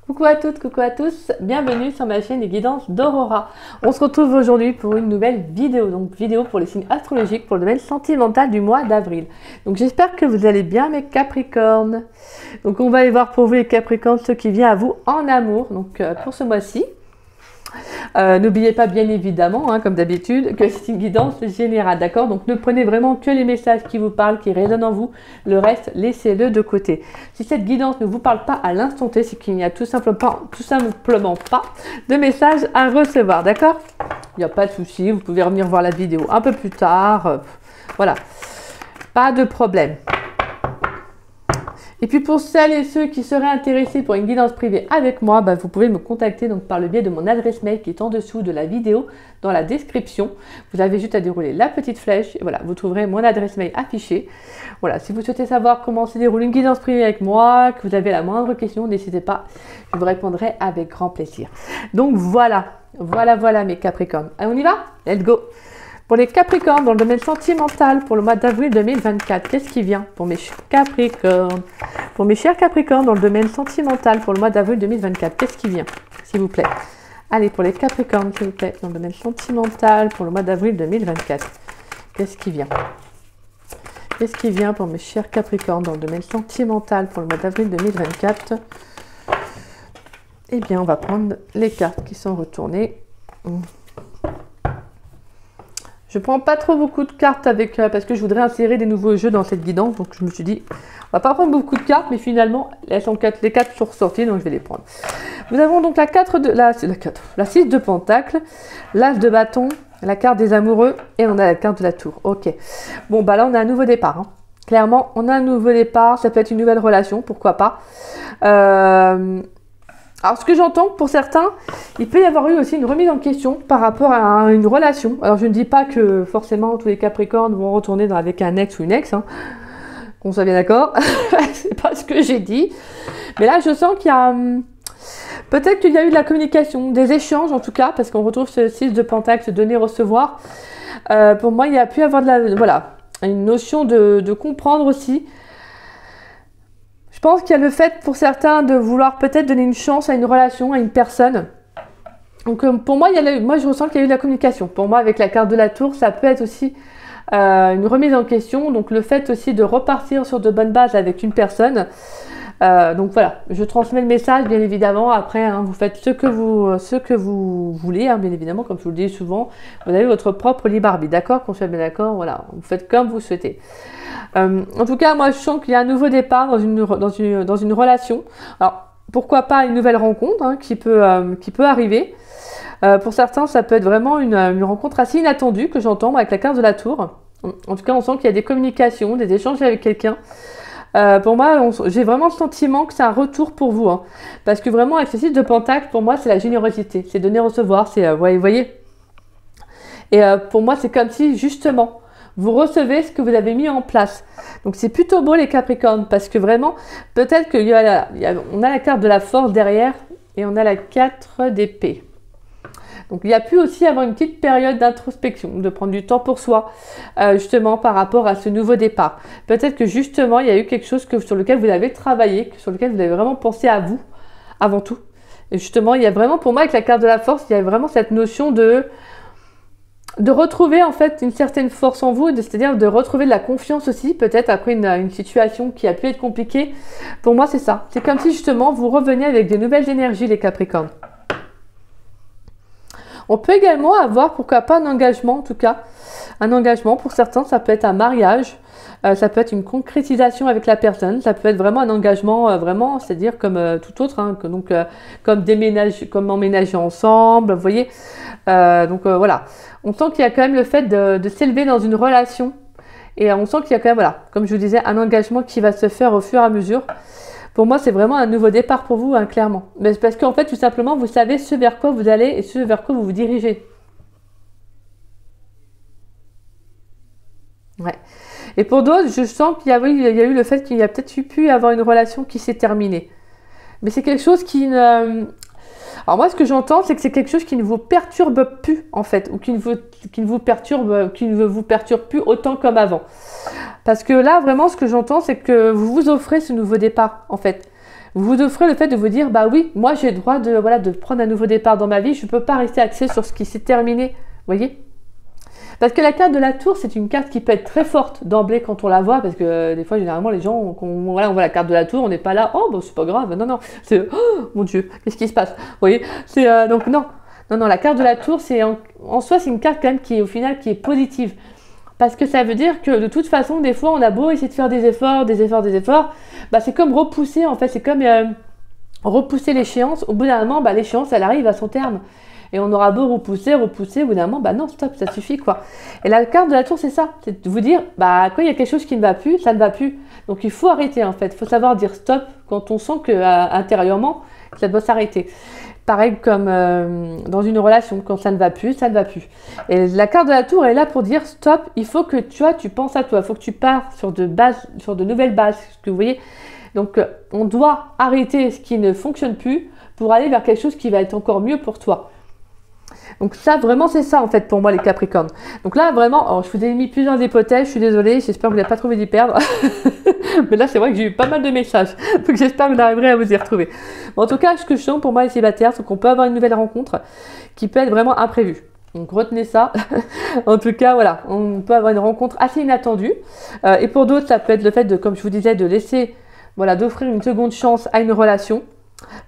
Coucou à toutes, coucou à tous, bienvenue sur ma chaîne des guidances d'Aurora. On se retrouve aujourd'hui pour une nouvelle vidéo, donc vidéo pour les signes astrologiques pour le domaine sentimental du mois d'avril. Donc j'espère que vous allez bien mes Capricornes. Donc on va aller voir pour vous les Capricornes ce qui vient à vous en amour, donc pour ce mois-ci. N'oubliez pas bien évidemment, comme d'habitude, que c'est une guidance générale, d'accord? Donc ne prenez vraiment que les messages qui vous parlent, qui résonnent en vous, le reste, laissez-le de côté. Si cette guidance ne vous parle pas à l'instant T, c'est qu'il n'y a tout simplement pas de message à recevoir, d'accord? Il n'y a pas de souci, vous pouvez revenir voir la vidéo un peu plus tard, voilà, pas de problème. Et puis pour celles et ceux qui seraient intéressés pour une guidance privée avec moi, vous pouvez me contacter donc par le biais de mon adresse mail qui est en dessous de la vidéo dans la description. Vous avez juste à dérouler la petite flèche et voilà, vous trouverez mon adresse mail affichée. Voilà, si vous souhaitez savoir comment se déroule une guidance privée avec moi, que vous avez la moindre question, n'hésitez pas, je vous répondrai avec grand plaisir. Donc voilà mes Capricornes. Allez, on y va? Let's go! Pour les Capricornes, dans le domaine sentimental, pour le mois d'avril 2024, qu'est-ce qui vient pour mes Capricornes? Pour mes chers Capricornes, dans le domaine sentimental, pour le mois d'avril 2024, qu'est-ce qui vient, s'il vous plaît? Allez, pour les Capricornes, s'il vous plaît, dans le domaine sentimental, pour le mois d'avril 2024, qu'est-ce qui vient? Qu'est-ce qui vient pour mes chers Capricornes, dans le domaine sentimental, pour le mois d'avril 2024? Eh bien, on va prendre les cartes qui sont retournées. Je prends pas trop beaucoup de cartes avec parce que je voudrais insérer des nouveaux jeux dans cette guidance. Donc je me suis dit, on va pas prendre beaucoup de cartes, mais finalement, les quatre sont ressorties, donc je vais les prendre. Nous avons donc la 6 de Pentacle, l'As de bâton, la carte des amoureux et on a la carte de la tour. Ok. Bon, là, on a un nouveau départ. Clairement, on a un nouveau départ. Ça peut être une nouvelle relation, pourquoi pas. Alors, ce que j'entends, pour certains, il peut y avoir eu aussi une remise en question par rapport à une relation. Alors, je ne dis pas que forcément tous les Capricornes vont retourner avec un ex ou une ex, qu'on soit bien d'accord. C'est pas ce que j'ai dit. Mais là, je sens qu'il y a... peut-être qu'il y a eu de la communication, des échanges en tout cas, parce qu'on retrouve ce 6 de Pentacle, ce donner-recevoir. Pour moi, il y a pu y avoir une notion de comprendre aussi. Je pense qu'il y a le fait pour certains de vouloir peut-être donner une chance à une relation, à une personne. Donc pour moi, moi je ressens qu'il y a eu de la communication. Pour moi, avec la carte de la tour, ça peut être aussi une remise en question. Donc le fait aussi de repartir sur de bonnes bases avec une personne. Donc voilà, je transmets le message bien évidemment. Après, vous faites ce que vous voulez, bien évidemment, comme je vous le dis souvent. Vous avez votre propre libre arbitre, d'accord? Qu'on soit bien d'accord, voilà, vous faites comme vous souhaitez. En tout cas, moi, je sens qu'il y a un nouveau départ dans une relation. Alors, pourquoi pas une nouvelle rencontre qui peut arriver. Pour certains, ça peut être vraiment une rencontre assez inattendue que j'entends avec la carte de la tour. En tout cas, on sent qu'il y a des communications, des échanges avec quelqu'un. Pour moi, j'ai vraiment le sentiment que c'est un retour pour vous. Parce que vraiment, avec ce 6 de Pentacle, pour moi, c'est la générosité. C'est donner-recevoir. C'est, vous voyez. Et pour moi, c'est comme si, justement, vous recevez ce que vous avez mis en place. Donc c'est plutôt beau les Capricornes parce que vraiment, peut-être on a la carte de la force derrière et on a la 4 d'épée. Donc il y a pu aussi avoir une petite période d'introspection, de prendre du temps pour soi, justement par rapport à ce nouveau départ. Peut-être que justement, il y a eu quelque chose sur lequel vous avez travaillé, sur lequel vous avez vraiment pensé à vous, avant tout. Et justement, il y a vraiment, pour moi, avec la carte de la force, il y a vraiment cette notion de retrouver en fait une certaine force en vous, c'est-à-dire de retrouver de la confiance aussi, peut-être après une situation qui a pu être compliquée. Pour moi, c'est ça. C'est comme si justement vous reveniez avec des nouvelles énergies, les Capricornes. On peut également avoir, pourquoi pas, un engagement, en tout cas. Un engagement, pour certains, ça peut être un mariage, ça peut être une concrétisation avec la personne, ça peut être vraiment un engagement, vraiment, c'est-à-dire comme tout autre, comme emménager ensemble, vous voyez. Voilà. On sent qu'il y a quand même le fait de s'élever dans une relation. Et on sent qu'il y a quand même, voilà, comme je vous disais, un engagement qui va se faire au fur et à mesure. Pour moi, c'est vraiment un nouveau départ pour vous, clairement. Mais c'est parce qu'en fait, tout simplement, vous savez ce vers quoi vous allez et ce vers quoi vous vous dirigez. Ouais. Et pour d'autres, je sens qu'il y a eu le fait qu'il y a peut-être pu avoir une relation qui s'est terminée. Mais c'est quelque chose qui ne... Alors moi, ce que j'entends, c'est que c'est quelque chose qui ne vous perturbe plus, en fait, ou qui ne vous perturbe plus autant comme avant. Parce que là, vraiment, ce que j'entends, c'est que vous vous offrez ce nouveau départ, en fait. vous offrez le fait de vous dire, bah oui, moi j'ai le droit de, voilà, de prendre un nouveau départ dans ma vie, je ne peux pas rester axé sur ce qui s'est terminé, vous voyez? Parce que la carte de la tour, c'est une carte qui peut être très forte d'emblée quand on la voit, parce que des fois, généralement, les gens, voilà, on voit la carte de la tour, on n'est pas là, oh, bon, c'est pas grave, non, non, c'est, oh, mon Dieu, qu'est-ce qui se passe? Vous voyez? C'est, donc, non, non, non, la carte de la tour, c'est, en soi, c'est une carte quand même qui est, au final, qui est positive. Parce que ça veut dire que, de toute façon, des fois, on a beau essayer de faire des efforts, bah, c'est comme repousser, en fait, c'est comme repousser l'échéance, au bout d'un moment, bah, l'échéance, elle arrive à son terme. Et on aura beau repousser, au bout d'un moment, bah non, stop, ça suffit, quoi. Et la carte de la tour, c'est ça. C'est de vous dire, bah, quand il y a quelque chose qui ne va plus, ça ne va plus. Donc, il faut arrêter, en fait. Il faut savoir dire stop quand on sent que intérieurement, ça doit s'arrêter. Pareil comme dans une relation, quand ça ne va plus, ça ne va plus. Et la carte de la tour est là pour dire stop, il faut que tu penses à toi, il faut que tu pars sur de nouvelles bases, que vous voyez. Donc, on doit arrêter ce qui ne fonctionne plus pour aller vers quelque chose qui va être encore mieux pour toi. Donc ça, vraiment, c'est ça, en fait, pour moi, les Capricornes. Donc là, vraiment, alors, je vous ai mis plusieurs hypothèses, je suis désolée, j'espère que vous n'avez pas trouvé d'y perdre. Mais là, c'est vrai que j'ai eu pas mal de messages, donc j'espère que vous arriverez à vous y retrouver. Bon, en tout cas, ce que je sens pour moi, les célibataires, c'est qu'on peut avoir une nouvelle rencontre qui peut être vraiment imprévue. Donc retenez ça. En tout cas, voilà, on peut avoir une rencontre assez inattendue. Et pour d'autres, ça peut être le fait de, comme je vous disais, de laisser, voilà, d'offrir une seconde chance à une relation.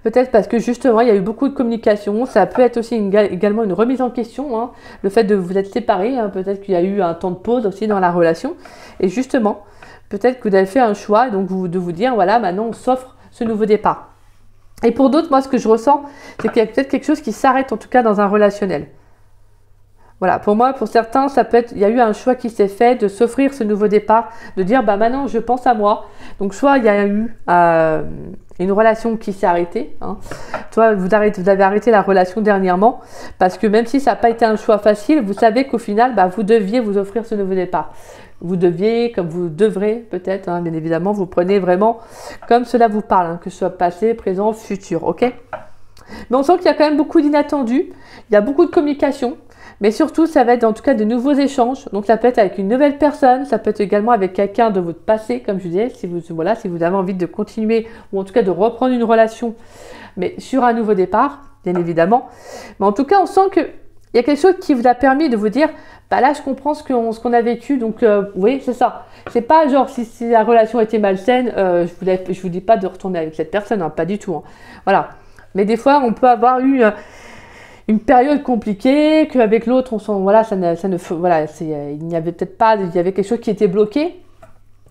Peut-être parce que justement, il y a eu beaucoup de communication. Ça peut être aussi également une remise en question. Hein, le fait de vous être séparés. Hein, peut-être qu'il y a eu un temps de pause aussi dans la relation. Et justement, peut-être que vous avez fait un choix donc de vous dire, voilà, maintenant on s'offre ce nouveau départ. Et pour d'autres, moi, ce que je ressens, c'est qu'il y a peut-être quelque chose qui s'arrête, en tout cas dans un relationnel. Voilà, pour moi, pour certains, ça peut être, il y a eu un choix qui s'est fait de s'offrir ce nouveau départ, de dire, bah maintenant, je pense à moi. Donc, soit il y a eu une relation qui s'est arrêtée, hein. Soit vous avez arrêté la relation dernièrement, parce que même si ça n'a pas été un choix facile, vous savez qu'au final, bah, vous deviez vous offrir ce nouveau départ. Vous deviez, comme vous devrez peut-être, hein, bien évidemment, vous prenez vraiment comme cela vous parle, hein, que ce soit passé, présent, futur, ok? Mais on sent qu'il y a quand même beaucoup d'inattendus, il y a beaucoup de communication. Mais surtout, ça va être en tout cas de nouveaux échanges. Donc, ça peut être avec une nouvelle personne, ça peut être également avec quelqu'un de votre passé, comme je disais, si vous avez envie de continuer ou en tout cas de reprendre une relation, mais sur un nouveau départ, bien évidemment. Mais en tout cas, on sent qu'il y a quelque chose qui vous a permis de vous dire, bah là, je comprends ce qu'on a vécu, donc oui, c'est ça. C'est pas genre si la relation était malsaine, je vous dis pas de retourner avec cette personne, hein, pas du tout. Hein. Voilà. Mais des fois, on peut avoir eu une période compliquée, qu'avec l'autre, on sent, voilà, il n'y avait peut-être pas, il y avait quelque chose qui était bloqué.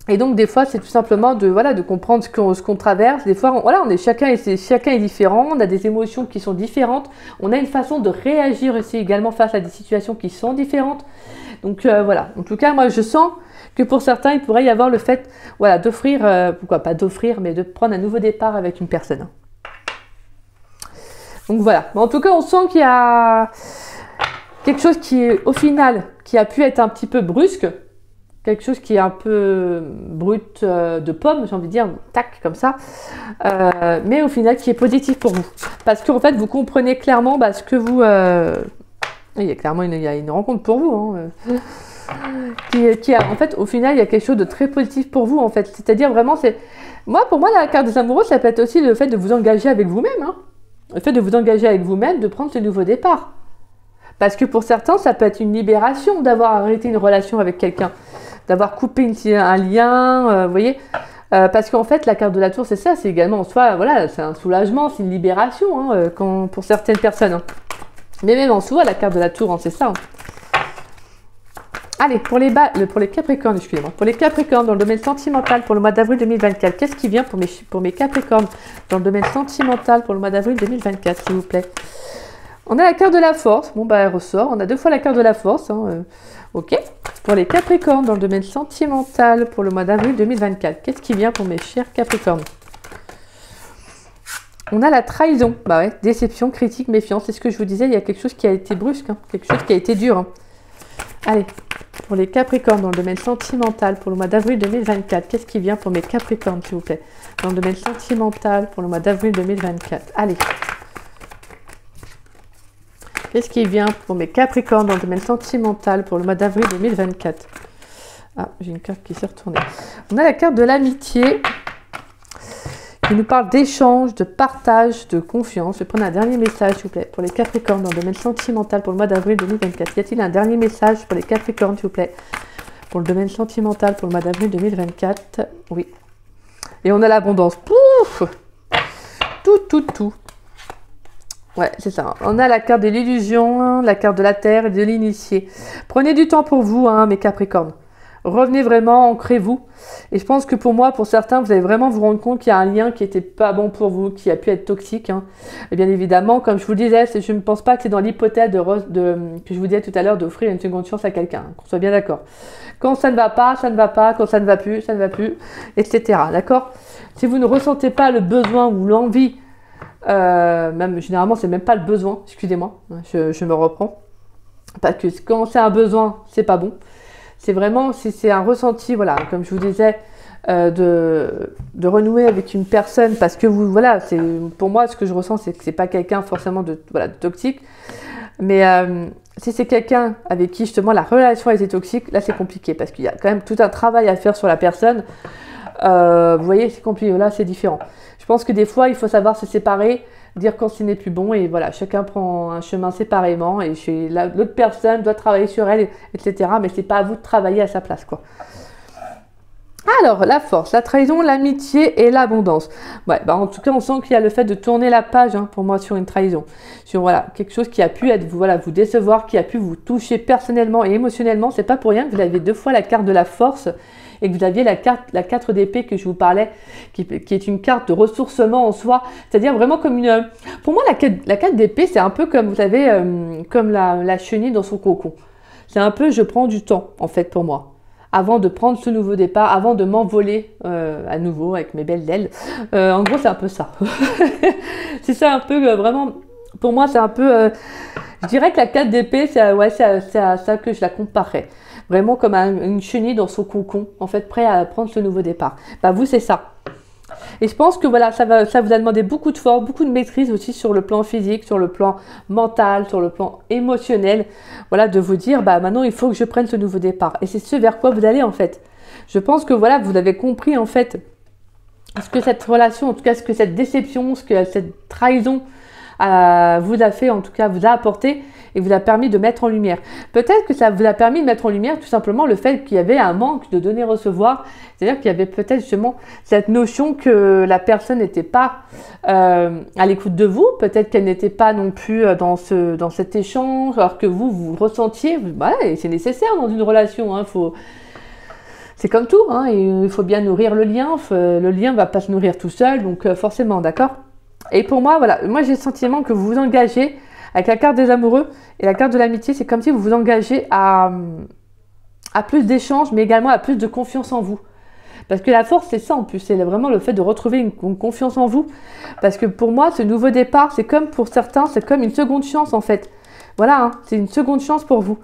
Et donc, des fois, c'est tout simplement de comprendre ce qu'on traverse. Des fois, chacun est différent, on a des émotions qui sont différentes, on a une façon de réagir aussi également face à des situations qui sont différentes. Donc, voilà. En tout cas, moi, je sens que pour certains, il pourrait y avoir le fait, voilà, d'offrir, pourquoi pas d'offrir, mais de prendre un nouveau départ avec une personne. Donc voilà, en tout cas on sent qu'il y a quelque chose qui est au final, qui a pu être un petit peu brusque, quelque chose qui est un peu brut de pomme, j'ai envie de dire, tac, comme ça, mais au final qui est positif pour vous. Parce qu'en fait vous comprenez clairement ce que vous... il y a clairement une rencontre pour vous, hein, en fait au final il y a quelque chose de très positif pour vous en fait. C'est-à-dire vraiment, pour moi la carte des amoureux, ça peut être aussi le fait de vous engager avec vous-même, hein. Le fait de vous engager avec vous-même, de prendre ce nouveau départ. Parce que pour certains, ça peut être une libération d'avoir arrêté une relation avec quelqu'un, d'avoir coupé un lien, vous voyez. Parce qu'en fait, la carte de la tour, c'est ça, c'est également en soi, voilà, c'est un soulagement, c'est une libération, hein, pour certaines personnes. Hein. Mais même en soi, la carte de la tour, hein, c'est ça. Hein. Allez, pour les Capricornes, excusez-moi. Pour les Capricornes dans le domaine sentimental pour le mois d'avril 2024, qu'est-ce qui vient pour mes Capricornes dans le domaine sentimental pour le mois d'avril 2024, s'il vous plaît? On a la carte de la force. Bon, elle ressort. On a 2 fois la carte de la force. Hein, ok. Pour les Capricornes dans le domaine sentimental pour le mois d'avril 2024, qu'est-ce qui vient pour mes chers Capricornes? On a la trahison. Bah ouais, déception, critique, méfiance. C'est ce que je vous disais, il y a quelque chose qui a été brusque, hein, quelque chose qui a été dur. Hein. Allez, pour les Capricornes dans le domaine sentimental pour le mois d'avril 2024, qu'est-ce qui vient pour mes Capricornes, s'il vous plaît? Dans le domaine sentimental pour le mois d'avril 2024. Allez. Qu'est-ce qui vient pour mes Capricornes dans le domaine sentimental pour le mois d'avril 2024? Ah, j'ai une carte qui s'est retournée. On a la carte de l'amitié qui nous parle d'échange, de partage, de confiance. Je vais prendre un dernier message, s'il vous plaît, pour les Capricornes dans le domaine sentimental pour le mois d'avril 2024. Y a-t-il un dernier message pour les Capricornes, s'il vous plaît, pour le domaine sentimental pour le mois d'avril 2024? Oui. Et on a l'abondance. Pouf! Tout. Ouais, c'est ça. On a la carte de l'illusion, la carte de la terre et de l'initié. Prenez du temps pour vous, hein, mes Capricornes. Revenez vraiment, ancrez-vous. Et je pense que pour moi, pour certains, vous allez vraiment vous rendre compte qu'il y a un lien qui n'était pas bon pour vous, qui a pu être toxique. Hein. Et bien évidemment, comme je vous le disais, je ne pense pas que c'est dans l'hypothèse que je vous disais tout à l'heure d'offrir une seconde chance à quelqu'un. Hein, qu'on soit bien d'accord. Quand ça ne va pas, ça ne va pas. Quand ça ne va plus, ça ne va plus, etc. D'accord? Si vous ne ressentez pas le besoin ou l'envie, même généralement, c'est même pas le besoin, excusez-moi, je me reprends. Parce que quand c'est un besoin, c'est pas bon. C'est vraiment, si c'est un ressenti, voilà, comme je vous disais, de renouer avec une personne, parce que vous, voilà, c'est pour moi, ce que je ressens, c'est que c'est pas quelqu'un forcément de toxique, mais si c'est quelqu'un avec qui justement la relation a été toxique, là c'est compliqué, parce qu'il y a quand même tout un travail à faire sur la personne. Vous voyez, c'est compliqué, là c'est différent. Je pense que des fois, il faut savoir se séparer, dire quand ce n'est plus bon, et voilà, chacun prend un chemin séparément, et l'autre personne doit travailler sur elle, etc. Mais c'est pas à vous de travailler à sa place, quoi. Alors, la force, la trahison, l'amitié et l'abondance. Ouais, bah en tout cas, on sent qu'il y a le fait de tourner la page, hein, pour moi, sur une trahison. Sur, voilà, quelque chose qui a pu être, voilà, vous décevoir, qui a pu vous toucher personnellement et émotionnellement. C'est pas pour rien que vous avez 2 fois la carte de la force et que vous aviez la 4 d'épée que je vous parlais, qui est une carte de ressourcement en soi. C'est-à-dire vraiment comme une... Pour moi, la 4 d'épée, c'est un peu comme, vous savez, comme la chenille dans son cocon. C'est un peu, je prends du temps, en fait, pour moi. Avant de prendre ce nouveau départ, avant de m'envoler à nouveau avec mes belles ailes. En gros, c'est un peu ça. C'est ça un peu, vraiment, pour moi, c'est un peu... je dirais que la 4 d'épée, c'est à ça que je la comparerais. Vraiment comme une chenille dans son cocon, en fait, prêt à prendre ce nouveau départ. Bah, vous, c'est ça. Et je pense que voilà, ça vous a demandé beaucoup de force, beaucoup de maîtrise aussi sur le plan physique, sur le plan mental, sur le plan émotionnel. Voilà, de vous dire, bah maintenant, il faut que je prenne ce nouveau départ. Et c'est ce vers quoi vous allez, en fait. Je pense que voilà, vous avez compris, en fait, ce que cette relation, en tout cas, ce que cette déception, ce que cette trahison vous a fait, en tout cas, vous a apporté et vous a permis de mettre en lumière. Peut-être que ça vous a permis de mettre en lumière tout simplement le fait qu'il y avait un manque de donner-recevoir, c'est-à-dire qu'il y avait peut-être justement cette notion que la personne n'était pas à l'écoute de vous, peut-être qu'elle n'était pas non plus dans cet échange, alors que vous ressentiez, et c'est nécessaire dans une relation, hein, c'est comme tout, hein, il faut bien nourrir le lien ne va pas se nourrir tout seul, donc forcément, d'accord? Et pour moi, voilà, moi j'ai le sentiment que vous vous engagez avec la carte des amoureux et la carte de l'amitié, c'est comme si vous vous engagez à plus d'échanges, mais également à plus de confiance en vous. Parce que la force, c'est ça en plus, c'est vraiment le fait de retrouver une confiance en vous. Parce que pour moi, ce nouveau départ, c'est comme pour certains, c'est comme une seconde chance en fait. Voilà, hein, c'est une seconde chance pour vous.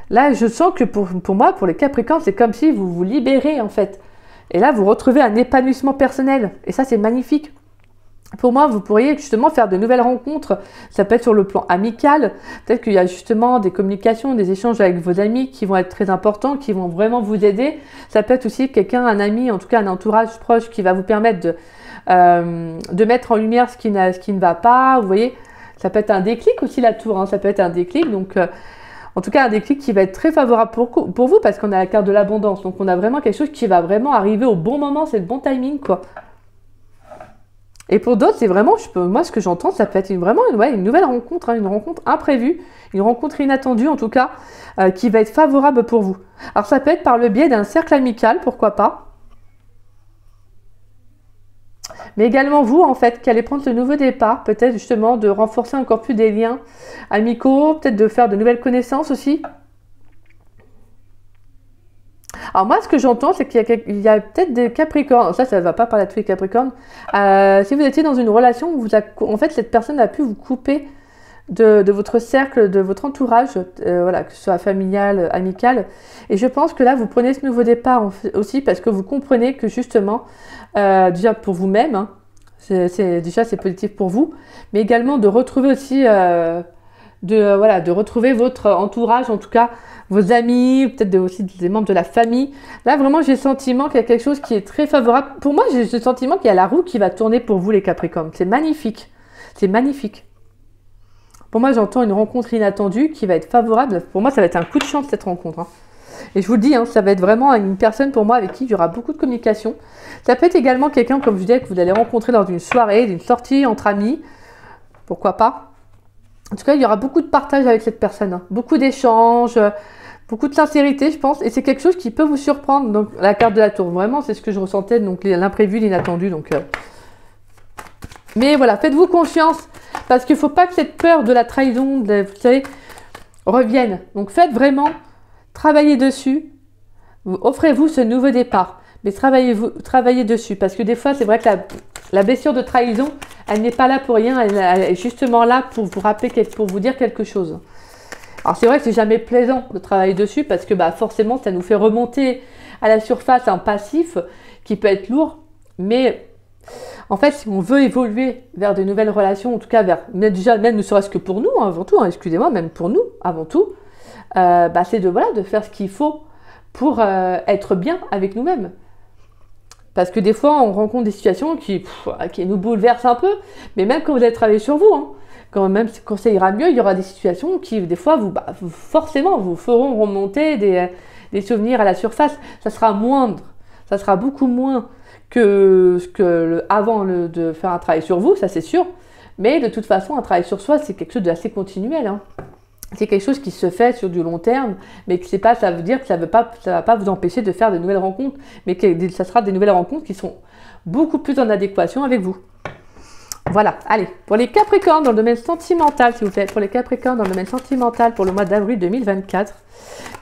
Là, je sens que pour moi, pour les Capricornes, c'est comme si vous vous libérez en fait. Et là, vous retrouvez un épanouissement personnel. Et ça, c'est magnifique. Pour moi, vous pourriez justement faire de nouvelles rencontres. Ça peut être sur le plan amical. Peut-être qu'il y a justement des communications, des échanges avec vos amis qui vont être très importants, qui vont vraiment vous aider. Ça peut être aussi quelqu'un, un ami, en tout cas un entourage proche qui va vous permettre de mettre en lumière ce qui ne va pas. Vous voyez, ça peut être un déclic aussi la tour. Hein. Ça peut être un déclic. Donc, en tout cas, un déclic qui va être très favorable pour vous parce qu'on a la carte de l'abondance. Donc, on a vraiment quelque chose qui va vraiment arriver au bon moment. C'est le bon timing, quoi. Et pour d'autres, c'est vraiment, moi ce que j'entends, ça peut être vraiment une nouvelle rencontre, hein, une rencontre imprévue, une rencontre inattendue en tout cas, qui va être favorable pour vous. Alors ça peut être par le biais d'un cercle amical, pourquoi pas. Mais également vous, en fait, qui allez prendre ce nouveau départ, peut-être justement de renforcer encore plus des liens amicaux, peut-être de faire de nouvelles connaissances aussi. Alors moi, ce que j'entends, c'est qu'il y a peut-être des Capricornes. Ça ne va pas parler à tous les Capricornes. Si vous étiez dans une relation où en fait, cette personne a pu vous couper de votre cercle, de votre entourage, voilà, que ce soit familial, amical. Et je pense que là, vous prenez ce nouveau départ aussi parce que vous comprenez que justement, déjà pour vous-même, hein, déjà c'est positif pour vous, mais également de retrouver aussi voilà, de retrouver votre entourage, en tout cas vos amis, peut-être aussi des membres de la famille. Là, vraiment, j'ai le sentiment qu'il y a quelque chose qui est très favorable. Pour moi, j'ai le sentiment qu'il y a la roue qui va tourner pour vous, les Capricornes. C'est magnifique. C'est magnifique. Pour moi, j'entends une rencontre inattendue qui va être favorable. Pour moi, ça va être un coup de chance, cette rencontre. Hein. Et je vous le dis, hein, ça va être vraiment une personne pour moi avec qui il y aura beaucoup de communication. Ça peut être également quelqu'un, comme je disais, que vous allez rencontrer lors d'une soirée, d'une sortie entre amis. Pourquoi pas? En tout cas, il y aura beaucoup de partage avec cette personne. Hein. Beaucoup d'échanges, beaucoup de sincérité, je pense. Et c'est quelque chose qui peut vous surprendre. Donc, la carte de la tour, vraiment, c'est ce que je ressentais. Donc, l'imprévu, l'inattendu. Donc, mais voilà, faites-vous confiance. Parce qu'il ne faut pas que cette peur de la trahison, vous savez, revienne. Donc, faites vraiment, travaillez dessus. Offrez-vous ce nouveau départ. Mais travaillez dessus. Parce que des fois, c'est vrai que la blessure de trahison, elle n'est pas là pour rien. Elle est justement là pour vous rappeler, pour vous dire quelque chose. Alors, c'est vrai que c'est jamais plaisant de travailler dessus parce que forcément, ça nous fait remonter à la surface un passif qui peut être lourd. Mais en fait, si on veut évoluer vers de nouvelles relations, en tout cas, même ne serait-ce que pour nous, hein, avant tout, hein, excusez-moi, même pour nous, avant tout, c'est de faire ce qu'il faut pour être bien avec nous-mêmes. Parce que des fois, on rencontre des situations qui nous bouleversent un peu, mais même quand vous allez travailler sur vous, hein, quand ça ira mieux, il y aura des situations qui, des fois, forcément, vous feront remonter des souvenirs à la surface. Ça sera moindre, ça sera beaucoup moins que avant de faire un travail sur vous, ça c'est sûr. Mais de toute façon, un travail sur soi, c'est quelque chose d'assez continuel. Hein. C'est quelque chose qui se fait sur du long terme, mais que ça veut dire que ça va pas vous empêcher de faire de nouvelles rencontres, mais que ça sera des nouvelles rencontres qui seront beaucoup plus en adéquation avec vous. Voilà, allez, pour les Capricornes dans le domaine sentimental, s'il vous plaît, pour les Capricornes dans le domaine sentimental pour le mois d'avril 2024,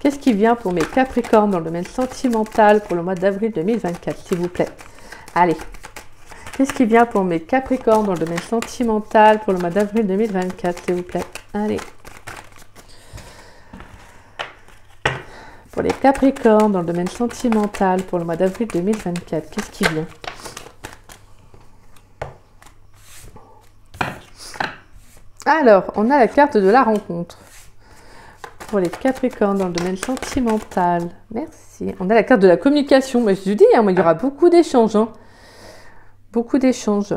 qu'est-ce qui vient pour mes Capricornes dans le domaine sentimental pour le mois d'avril 2024, s'il vous plaît? Allez, qu'est-ce qui vient pour mes Capricornes dans le domaine sentimental pour le mois d'avril 2024, s'il vous plaît? Allez. Pour les Capricornes dans le domaine sentimental pour le mois d'avril 2024, qu'est-ce qui vient? Alors, on a la carte de la rencontre. Pour les Capricornes dans le domaine sentimental. Merci. On a la carte de la communication. Mais je vous dis, hein, il y aura beaucoup d'échanges. Hein. Beaucoup d'échanges.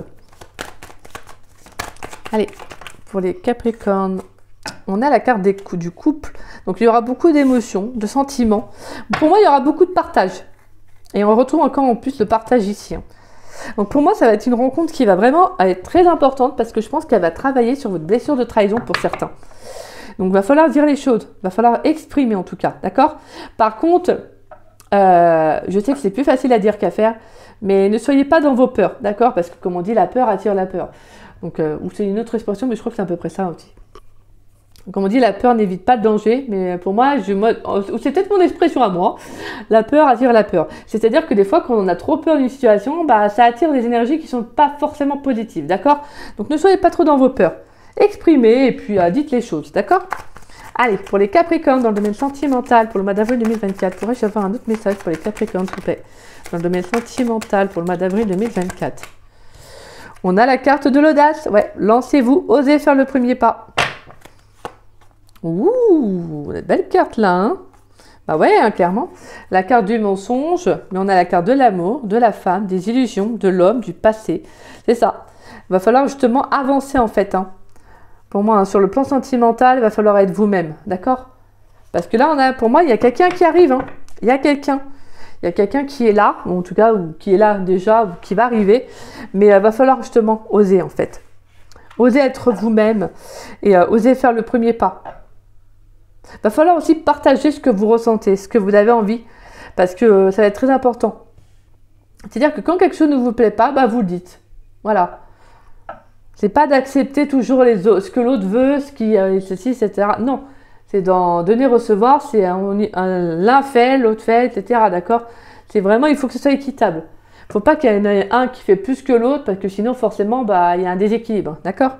Allez, pour les Capricornes, on a la carte du couple. Donc, il y aura beaucoup d'émotions, de sentiments. Pour moi, il y aura beaucoup de partage. Et on retrouve encore en plus le partage ici. Hein. Donc, pour moi, ça va être une rencontre qui va vraiment être très importante parce que je pense qu'elle va travailler sur votre blessure de trahison pour certains. Donc, il va falloir dire les choses. Il va falloir exprimer en tout cas. D'accord? Par contre, je sais que c'est plus facile à dire qu'à faire. Mais ne soyez pas dans vos peurs. D'accord? Parce que comme on dit, la peur attire la peur. Donc, ou c'est une autre expression, mais je crois que c'est à peu près ça aussi. Comme on dit, la peur n'évite pas le danger, mais pour moi, c'est peut-être mon expression à moi, la peur attire la peur. C'est-à-dire que des fois, quand on a trop peur d'une situation, ça attire des énergies qui ne sont pas forcément positives, d'accord? Donc ne soyez pas trop dans vos peurs. Exprimez et puis dites les choses, d'accord? Allez, pour les Capricornes dans le domaine sentimental, pour le mois d'avril 2024, pourrais-je avoir un autre message pour les Capricornes, s'il vous plaît? Dans le domaine sentimental, pour le mois d'avril 2024. On a la carte de l'audace, ouais, lancez-vous, osez faire le premier pas. Ouh, belle carte là, hein? Bah ouais, hein, clairement. La carte du mensonge, mais on a la carte de l'amour, de la femme, des illusions, de l'homme, du passé. C'est ça. Il va falloir justement avancer en fait. Hein. Pour moi, hein, sur le plan sentimental, il va falloir être vous-même, d'accord? Parce que là, pour moi, il y a quelqu'un qui arrive. Hein. Il y a quelqu'un. Il y a quelqu'un qui est là, ou en tout cas, ou qui est là déjà, ou qui va arriver. Mais il va falloir justement oser en fait. Oser être vous-même et oser faire le premier pas. Il va falloir aussi partager ce que vous ressentez, ce que vous avez envie, parce que ça va être très important. C'est-à-dire que quand quelque chose ne vous plaît pas, vous le dites. Voilà. C'est pas d'accepter toujours ce que l'autre veut, ceci, etc. Non. C'est dans donner-recevoir, c'est l'un fait, l'autre fait, etc. D'accord? C'est vraiment, il faut que ce soit équitable. Il ne faut pas qu'il y en ait un qui fait plus que l'autre, parce que sinon, forcément, il y a un déséquilibre. D'accord?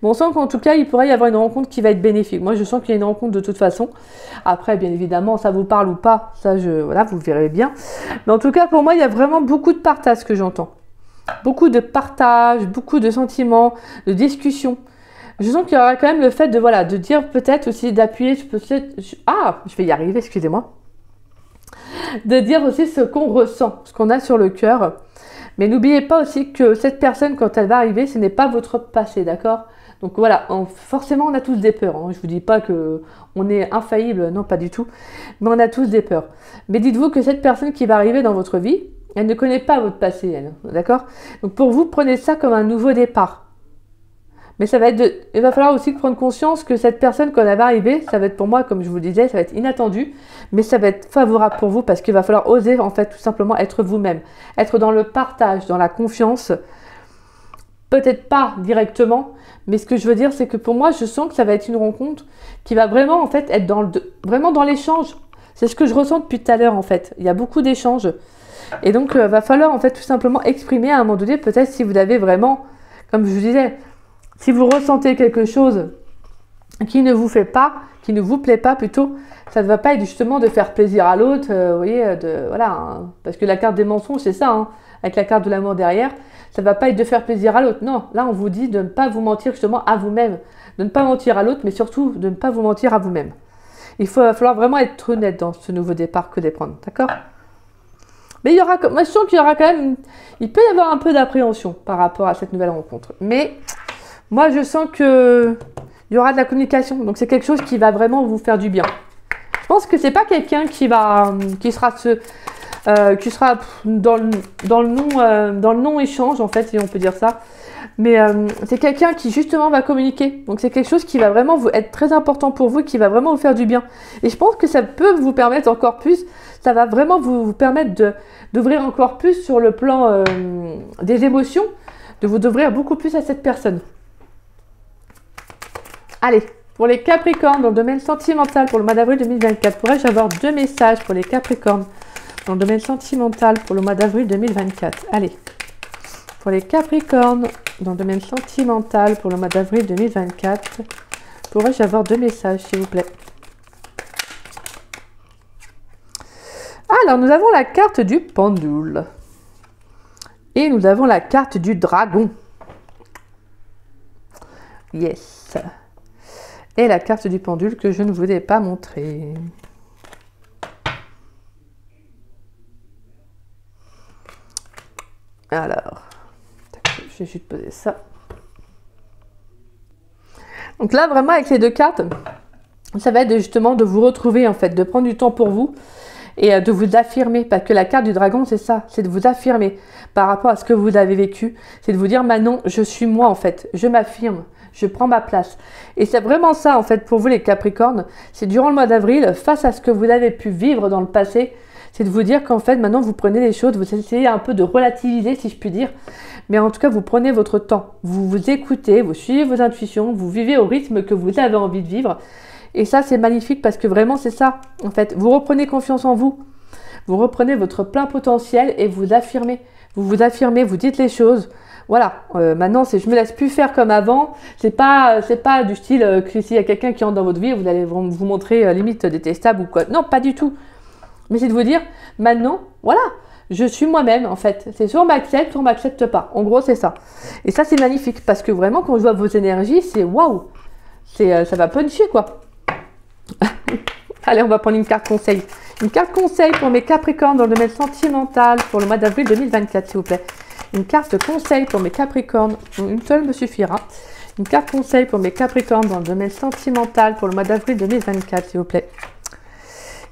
Mais on sent qu'en tout cas, il pourrait y avoir une rencontre qui va être bénéfique. Moi, je sens qu'il y a une rencontre de toute façon. Après, bien évidemment, ça vous parle ou pas, ça, voilà, vous verrez bien. Mais en tout cas, pour moi, il y a vraiment beaucoup de partage que j'entends. Beaucoup de partage, beaucoup de sentiments, de discussions. Je sens qu'il y aura quand même le fait de, voilà, de dire peut-être aussi, d'appuyer, je vais y arriver, excusez-moi. De dire aussi ce qu'on ressent, ce qu'on a sur le cœur. Mais n'oubliez pas aussi que cette personne, quand elle va arriver, ce n'est pas votre passé, d'accord? Donc voilà, forcément on a tous des peurs. Hein. Je vous dis pas que on est infaillible, non pas du tout. Mais on a tous des peurs. Mais dites-vous que cette personne qui va arriver dans votre vie, elle ne connaît pas votre passé, elle, d'accord? Donc pour vous, prenez ça comme un nouveau départ. Mais ça va être il va falloir aussi prendre conscience que cette personne, quand elle va arriver, ça va être pour moi, comme je vous le disais, ça va être inattendu, mais ça va être favorable pour vous parce qu'il va falloir oser, en fait, tout simplement être vous-même. Être dans le partage, dans la confiance. Peut-être pas directement, mais ce que je veux dire, c'est que pour moi, je sens que ça va être une rencontre qui va vraiment, en fait, être vraiment dans l'échange. C'est ce que je ressens depuis tout à l'heure, en fait. Il y a beaucoup d'échanges. Et donc, va falloir, en fait, tout simplement exprimer à un moment donné, peut-être si vous avez vraiment, comme je vous disais, si vous ressentez quelque chose qui ne vous fait pas, qui ne vous plaît pas plutôt, ça ne va pas être justement de faire plaisir à l'autre, vous voyez, voilà, hein, parce que la carte des mensonges, c'est ça, hein, avec la carte de l'amour derrière, ça ne va pas être de faire plaisir à l'autre. Non, là, on vous dit de ne pas vous mentir justement à vous-même, de ne pas mentir à l'autre, mais surtout de ne pas vous mentir à vous-même. Va falloir vraiment être honnête dans ce nouveau départ que de prendre, d'accord? Mais il y aura, moi je sens qu'il y aura quand même, il peut y avoir un peu d'appréhension par rapport à cette nouvelle rencontre, mais moi, je sens qu'il y aura de la communication. Donc, c'est quelque chose qui va vraiment vous faire du bien. Je pense que c'est pas quelqu'un qui sera dans le non-échange, en fait, si on peut dire ça. Mais c'est quelqu'un qui, justement, va communiquer. Donc, c'est quelque chose qui va vraiment être très important pour vous, qui va vraiment vous faire du bien. Et je pense que ça peut vous permettre encore plus, ça va vraiment vous permettre d'ouvrir encore plus sur le plan des émotions, de vous d'ouvrir beaucoup plus à cette personne. Allez, pour les Capricornes, dans le domaine sentimental, pour le mois d'avril 2024, pourrais-je avoir 2 messages pour les Capricornes dans le domaine sentimental pour le mois d'avril 2024? Allez, pour les Capricornes, dans le domaine sentimental pour le mois d'avril 2024, pourrais-je avoir 2 messages, s'il vous plaît? Alors, nous avons la carte du pendule. Et nous avons la carte du dragon. Yes. Et la carte du pendule que je ne vous ai pas montrée. Alors, je vais juste poser ça. Donc là, vraiment, avec ces deux cartes, ça va être justement de vous retrouver, en fait, de prendre du temps pour vous et de vous affirmer. Parce que la carte du dragon, c'est ça, c'est de vous affirmer par rapport à ce que vous avez vécu. C'est de vous dire, maintenant, je suis moi, en fait. Je m'affirme. Je prends ma place. Et c'est vraiment ça, en fait, pour vous, les Capricornes. C'est durant le mois d'avril, face à ce que vous avez pu vivre dans le passé, c'est de vous dire qu'en fait, maintenant, vous prenez les choses, vous essayez un peu de relativiser, si je puis dire. Mais en tout cas, vous prenez votre temps. Vous vous écoutez, vous suivez vos intuitions, vous vivez au rythme que vous avez envie de vivre. Et ça, c'est magnifique parce que vraiment, c'est ça. En fait, vous reprenez confiance en vous. Vous reprenez votre plein potentiel et vous affirmez. Vous vous affirmez, vous dites les choses. Voilà, maintenant, je me laisse plus faire comme avant. C'est pas du style que s'il y a quelqu'un qui entre dans votre vie, vous allez vous montrer limite détestable ou quoi. Non, pas du tout. Mais c'est de vous dire, maintenant, voilà, je suis moi-même, en fait. C'est soit on m'accepte, soit on m'accepte pas. En gros, c'est ça. Et ça, c'est magnifique parce que vraiment, quand je vois vos énergies, c'est waouh. Ça va puncher, quoi. Allez, on va prendre une carte conseil. Une carte conseil pour mes Capricornes dans le domaine sentimental pour le mois d'avril 2024, s'il vous plaît. Une carte conseil pour mes Capricornes. Une seule me suffira. Une carte conseil pour mes Capricornes dans le domaine sentimental pour le mois d'avril 2024, s'il vous plaît.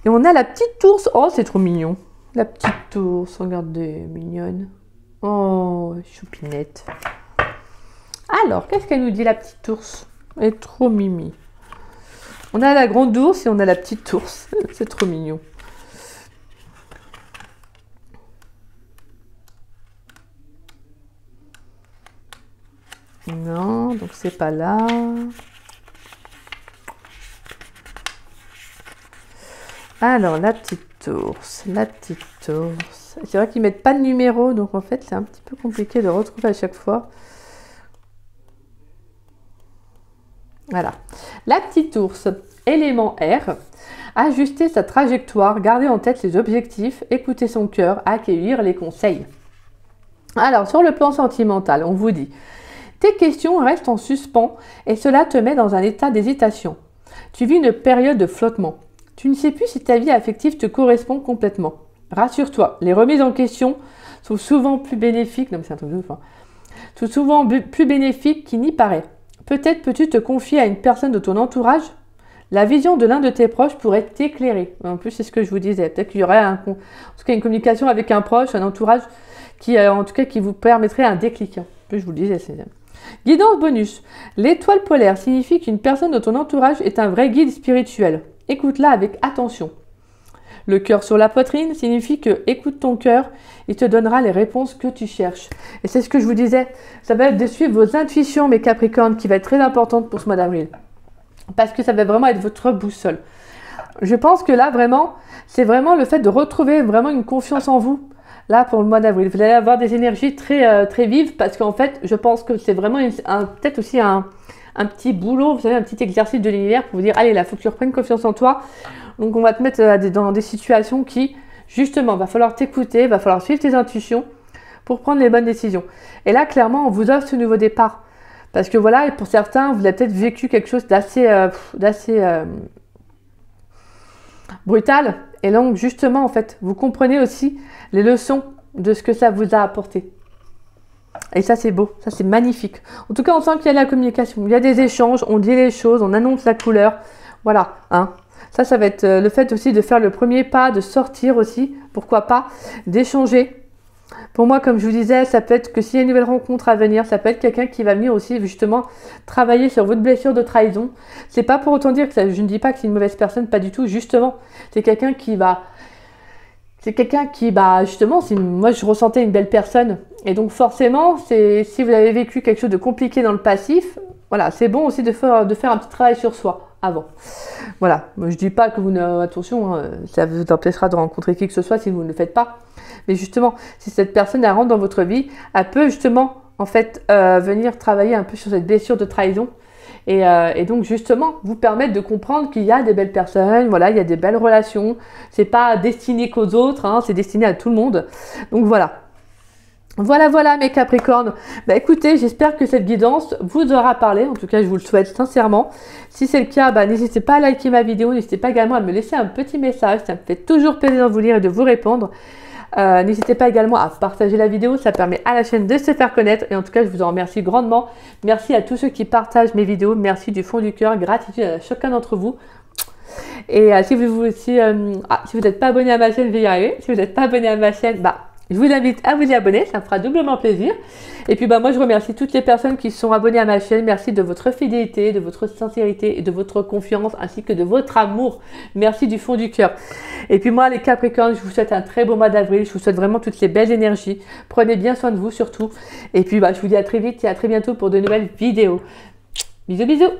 Et on a la petite ours. Oh, c'est trop mignon. La petite ours, regardez, mignonne. Oh, choupinette. Alors, qu'est-ce qu'elle nous dit, la petite ours? Elle est trop mimi. On a la grande ours et on a la petite ours. C'est trop mignon. Non, donc c'est pas là. Alors, la petite ours, la petite ours. C'est vrai qu'ils mettent pas de numéro, donc en fait, c'est un petit peu compliqué de retrouver à chaque fois. Voilà. La petite ours, élément R. Ajuster sa trajectoire, garder en tête ses objectifs, écouter son cœur, accueillir les conseils. Alors, sur le plan sentimental, on vous dit, Tes questions restent en suspens et cela te met dans un état d'hésitation. Tu vis une période de flottement. Tu ne sais plus si ta vie affective te correspond complètement. Rassure-toi, les remises en question sont souvent plus bénéfiques, non mais c'est un truc de ouf, hein, sont souvent plus bénéfiques qu'il n'y paraît. Peut-être peux-tu te confier à une personne de ton entourage. La vision de l'un de tes proches pourrait t'éclairer. En plus, c'est ce que je vous disais. Peut-être qu'il y aurait en tout cas une communication avec un proche, un entourage, qui vous permettrait un déclic. En plus, je vous le disais, c'est... Guidance bonus. L'étoile polaire signifie qu'une personne de ton entourage est un vrai guide spirituel. Écoute-la avec attention. Le cœur sur la poitrine signifie que écoute ton cœur, il te donnera les réponses que tu cherches. Et c'est ce que je vous disais, ça va être de suivre vos intuitions, mes Capricornes, qui va être très importante pour ce mois d'avril. Parce que ça va vraiment être votre boussole. Je pense que là, vraiment, c'est vraiment le fait de retrouver vraiment une confiance en vous. Là, pour le mois d'avril, vous allez avoir des énergies très, très vives parce qu'en fait, je pense que c'est vraiment peut-être aussi un petit boulot, vous savez, un petit exercice de l'univers pour vous dire, allez, là, il faut que tu reprennes confiance en toi. Donc, on va te mettre dans des situations qui, justement, va falloir t'écouter, va falloir suivre tes intuitions pour prendre les bonnes décisions. Et là, clairement, on vous offre ce nouveau départ. Parce que voilà, et pour certains, vous avez peut-être vécu quelque chose d'assez brutal. Et donc, justement, en fait, vous comprenez aussi les leçons de ce que ça vous a apporté. Et ça, c'est beau, ça, c'est magnifique. En tout cas, on sent qu'il y a de la communication, il y a des échanges, on dit les choses, on annonce la couleur. Voilà, hein. Ça va être le fait aussi de faire le premier pas, de sortir aussi, pourquoi pas, d'échanger. Pour moi, comme je vous disais, ça peut être que s'il y a une nouvelle rencontre à venir, ça peut être quelqu'un qui va venir aussi justement travailler sur votre blessure de trahison. C'est pas pour autant dire que ça, je ne dis pas que c'est une mauvaise personne, pas du tout, justement. C'est quelqu'un qui va... justement, moi je ressentais une belle personne. Et donc forcément, si vous avez vécu quelque chose de compliqué dans le passif, voilà, c'est bon aussi de faire un petit travail sur soi avant. Voilà, moi, je dis pas que vous attention, hein, ça vous empêchera de rencontrer qui que ce soit si vous ne le faites pas. Mais justement, si cette personne elle rentre dans votre vie, elle peut justement en fait venir travailler un peu sur cette blessure de trahison et donc justement vous permettre de comprendre qu'il y a des belles personnes, voilà, il y a des belles relations. C'est pas destiné qu'aux autres, hein, c'est destiné à tout le monde. Donc voilà. Voilà mes Capricornes. Bah écoutez, j'espère que cette guidance vous aura parlé. En tout cas, je vous le souhaite sincèrement. Si c'est le cas, bah, n'hésitez pas à liker ma vidéo. N'hésitez pas également à me laisser un petit message. Ça me fait toujours plaisir de vous lire et de vous répondre. N'hésitez pas également à partager la vidéo. Ça permet à la chaîne de se faire connaître. Et en tout cas, je vous en remercie grandement. Merci à tous ceux qui partagent mes vidéos. Merci du fond du cœur. Gratitude à chacun d'entre vous. Et si vous n'êtes pas abonné à ma chaîne, je vais y arriver. Si vous n'êtes pas abonné à ma chaîne, je vous invite à vous y abonner, ça me fera doublement plaisir. Et puis moi je remercie toutes les personnes qui sont abonnées à ma chaîne. Merci de votre fidélité, de votre sincérité et de votre confiance ainsi que de votre amour. Merci du fond du cœur. Et puis moi les Capricornes, je vous souhaite un très beau mois d'avril. Je vous souhaite vraiment toutes les belles énergies. Prenez bien soin de vous surtout. Et puis je vous dis à très vite et à très bientôt pour de nouvelles vidéos. Bisous bisous.